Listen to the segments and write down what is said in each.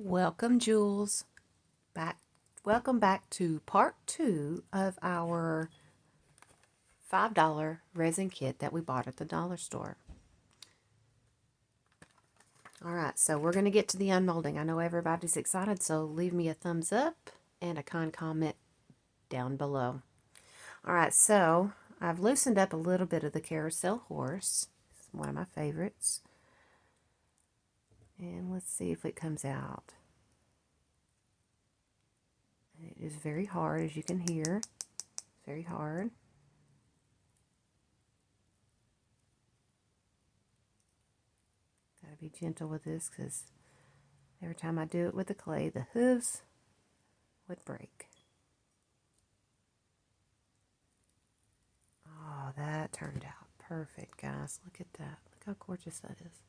Welcome, Jules. Back. Welcome back to part 2 of our $5 resin kit that we bought at the dollar store. All right, so we're going to get to the unmolding. I know everybody's excited, so leave me a thumbs up and a kind comment down below. All right, so I've loosened up a little bit of the Carousel Horse. It's one of my favorites. And let's see if it comes out. It is very hard, as you can hear. It's very hard. Gotta be gentle with this because every time I do it with the clay, the hooves would break. Oh, that turned out perfect, guys. Look at that. Look how gorgeous that is.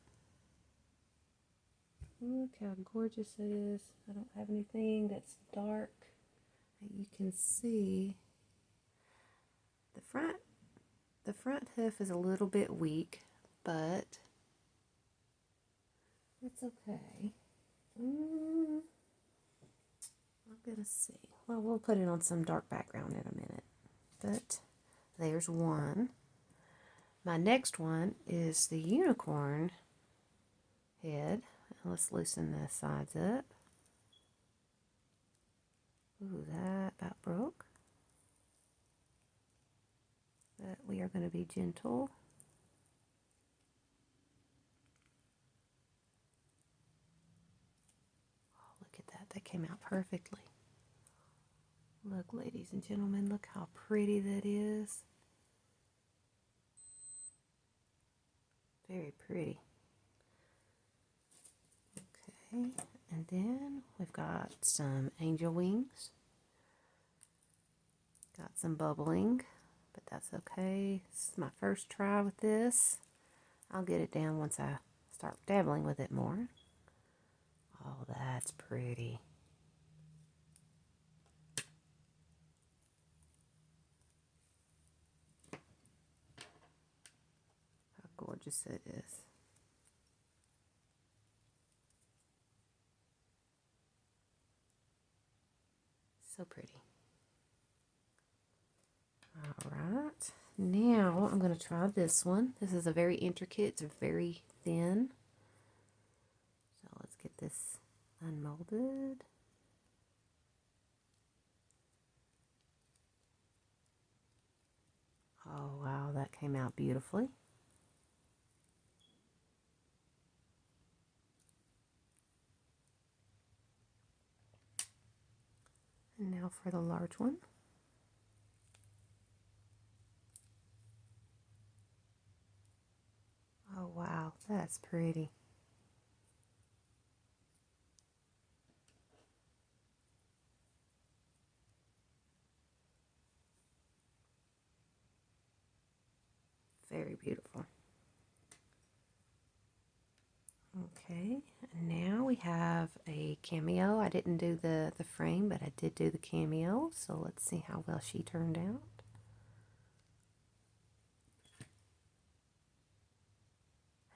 Look how gorgeous it is. I don't have anything that's dark that you can see. The front hoof is a little bit weak, but it's okay. I'm gonna see. Well, we'll put it on some dark background in a minute. But there's one. My next one is the unicorn head. Let's loosen the sides up. Ooh, that about broke. But we are going to be gentle. Oh, look at that. That came out perfectly. Look, ladies and gentlemen, look how pretty that is. Very pretty. Okay, and then we've got some angel wings. Got some bubbling, but that's okay. This is my first try with this. I'll get it down once I start dabbling with it more. Oh, that's pretty. How gorgeous it is. So pretty. All right, now I'm going to try this one. This is a very intricate, it's very thin. So let's get this unmolded. Oh wow, that came out beautifully. And now for the large one. Oh wow, that's pretty. Very beautiful. Okay, and now we have a cameo. I didn't do the frame, but I did do the cameo, so let's see how well she turned out.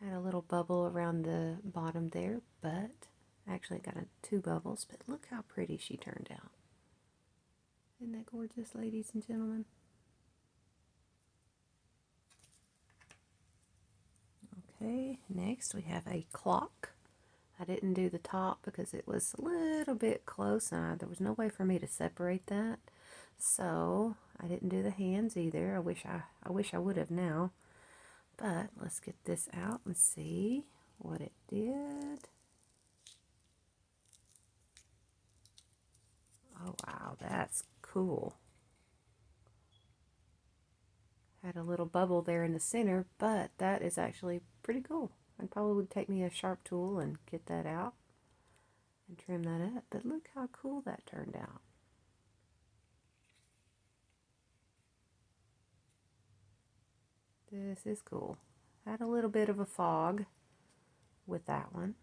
Had a little bubble around the bottom there, but actually got two bubbles, but look how pretty she turned out. Isn't that gorgeous, ladies and gentlemen? Okay, next we have a clock. I didn't do the top because it was a little bit close and there was no way for me to separate that. So I didn't do the hands either. I wish I would have now. But let's get this out and see what it did. Oh wow, that's cool. Had a little bubble there in the center, but that is actually pretty cool. It probably would take me a sharp tool and get that out and trim that up. But look how cool that turned out. This is cool. Had a little bit of a fog with that one.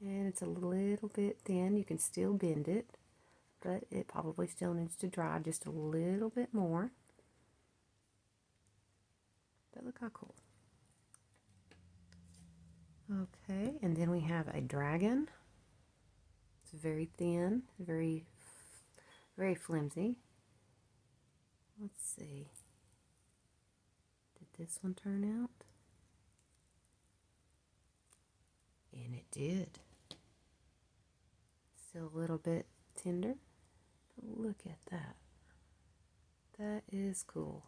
And it's a little bit thin. You can still bend it, but it probably still needs to dry just a little bit more. But look how cool. Okay, and then we have a dragon. very thin, very flimsy. Let's see. Did this one turn out? And it did. Still a little bit tender, but look at that. That is cool.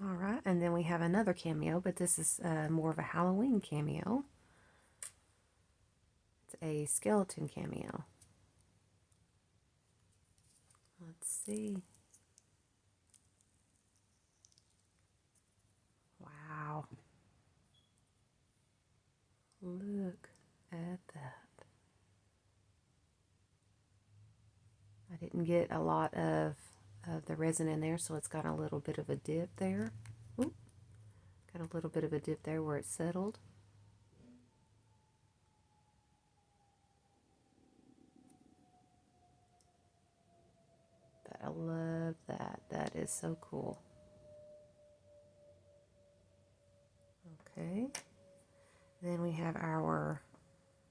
All right, and then we have another cameo, but this is more of a Halloween cameo. It's a skeleton cameo. Let's see. Wow. Look at that. I didn't get a lot of the resin in there, so it's got a little bit of a dip there. Oop. Got a little bit of a dip there where it settled. But I love that. That is so cool. Okay. Then we have our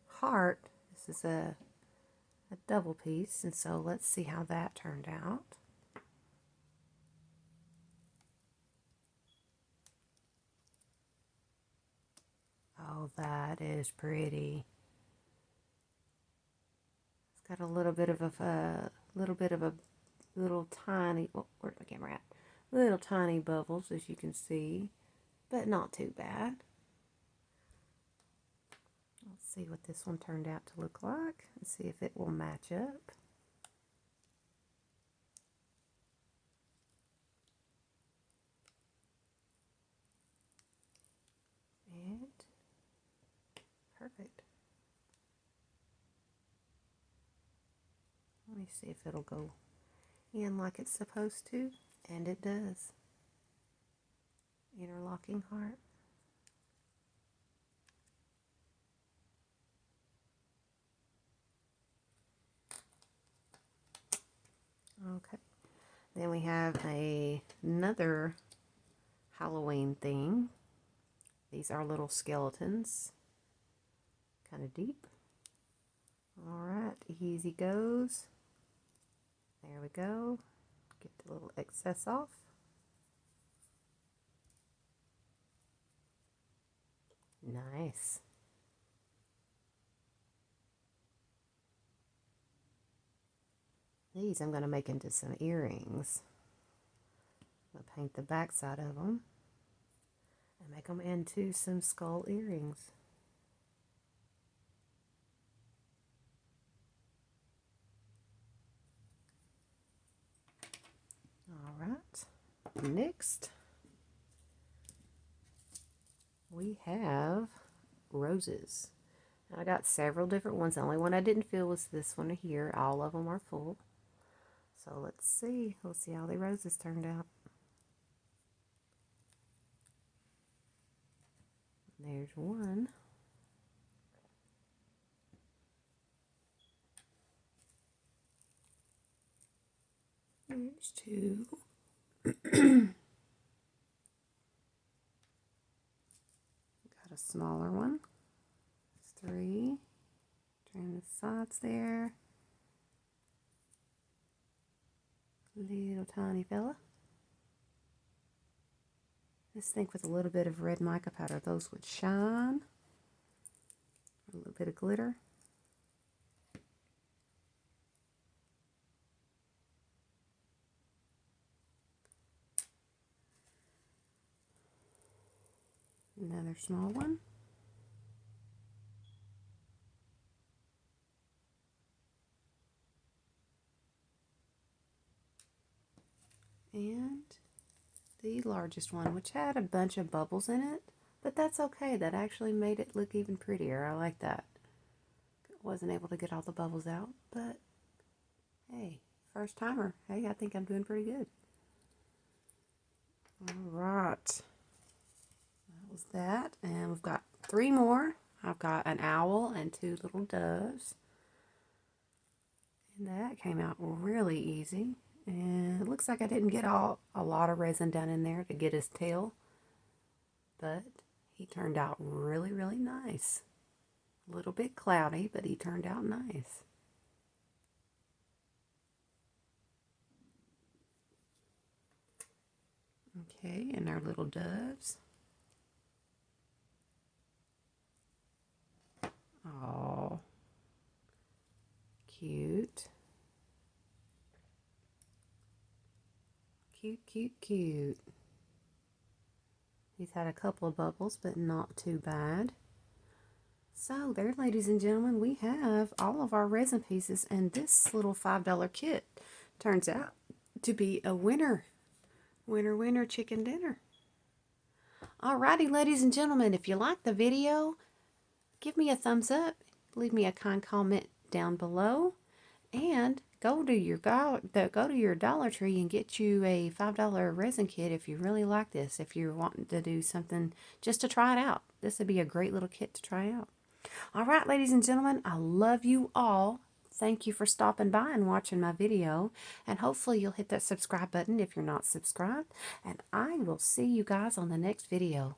heart. This is a double piece, and so let's see how that turned out. Oh, that is pretty. It's got a little bit of a little tiny, oh, where's my camera at? Little tiny bubbles, as you can see, but not too bad. Let's see what this one turned out to look like. Let's see if it will match up. And perfect. Let me see if it'll go in like it's supposed to, and it does. Interlocking heart. Okay. Then we have another Halloween thing. These are little skeletons. Kind of deep. Alright, easy goes. There we go. Get the little excess off. Nice. These I'm going to make into some earrings. I'm going to paint the back side of them and make them into some skull earrings. Alright, next we have roses. I got several different ones. The only one I didn't fill was this one here. All of them are full. So let's see. We'll see how the roses turned out. There's one. There's two. Got a smaller one. There's three. Turn the sides there. Little tiny fella. Just think with a little bit of red mica powder, those would shine. A little bit of glitter. Another small one. And the largest one, which had a bunch of bubbles in it, but that's okay. That actually made it look even prettier. I like that. Wasn't able to get all the bubbles out, but hey, first timer. Hey, I think I'm doing pretty good. All right. That was that. And we've got three more. I've got an owl and two little doves. And that came out really easy. And it looks like I didn't get a lot of resin down in there to get his tail. But He turned out really, really nice. A little bit cloudy, but he turned out nice. Okay, and our little doves. Oh, cute. Cute, cute, cute. He's had a couple of bubbles, but not too bad. So there, ladies and gentlemen, we have all of our resin pieces, and this little $5 kit turns out to be a winner. Winner, winner, chicken dinner. Alrighty, ladies and gentlemen, if you like the video, give me a thumbs up, leave me a kind comment down below, and go to your Dollar Tree and get you a $5 resin kit if you really like this. If you're wanting to do something just to try it out, this would be a great little kit to try out. All right, ladies and gentlemen, I love you all. Thank you for stopping by and watching my video. And hopefully you'll hit that subscribe button if you're not subscribed. And I will see you guys on the next video.